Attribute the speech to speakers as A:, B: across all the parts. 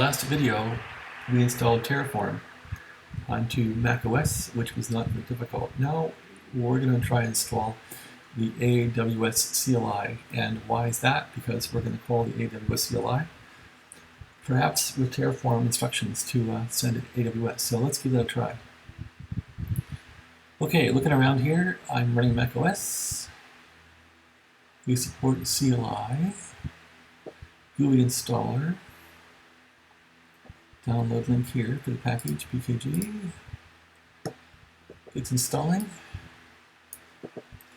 A: Last video, we installed Terraform onto macOS, which was not very difficult. Now we're going to try and install the AWS CLI. And why is that? Because we're going to call the AWS CLI, perhaps with Terraform instructions to send it to AWS. So let's give that a try. Okay, looking around here, I'm running macOS. We support CLI, GUI installer. Download link here for the package pkg. It's installing,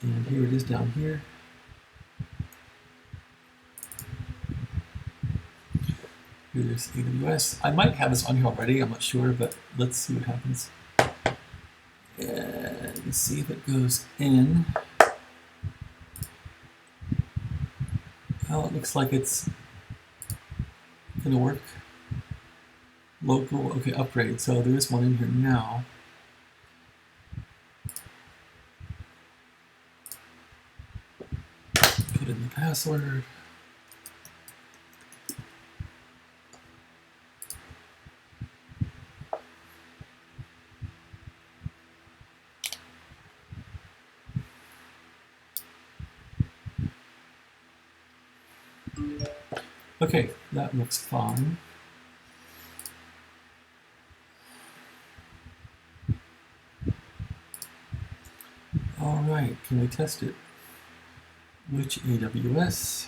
A: and here it is down here. Here's AWS. I might have this on here already, I'm not sure, but let's see what happens. And see if it goes in. Well, it looks like it's gonna work. Local, okay, upgrade. So there is one in here now. Put in the password. Okay, that looks fine. All right, can we test it? Which AWS?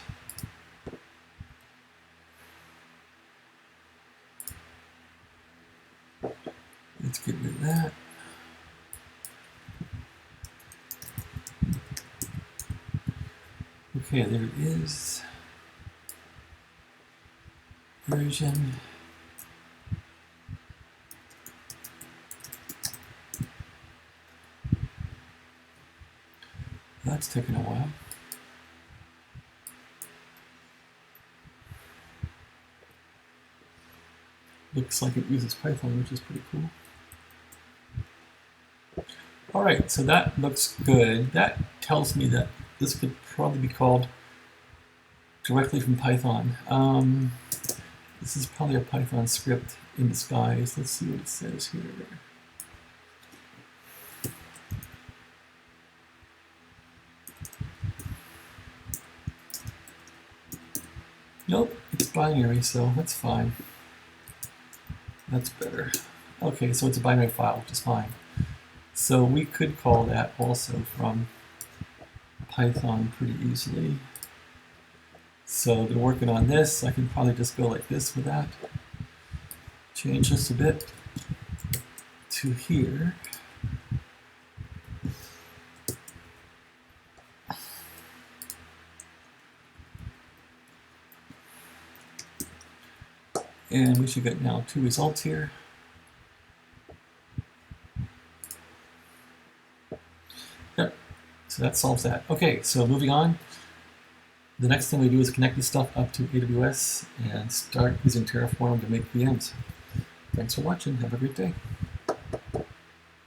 A: Let's get rid of that. Okay, there it is. Version. That's taken a while. Looks like it uses Python, which is pretty cool. All right, so that looks good. That tells me that this could probably be called directly from Python. This is probably a Python script in disguise. Let's see what it says here. Nope, it's binary, so that's fine. That's better. Okay, so it's a binary file, which is fine. So we could call that also from Python pretty easily. So they're working on this. I can probably just go like this with that. Change this a bit to here. And we should get now 2 results here. Yep, so that solves that. Okay, so moving on. The next thing we do is connect this stuff up to AWS and start using Terraform to make VMs. Thanks for watching. Have a great day.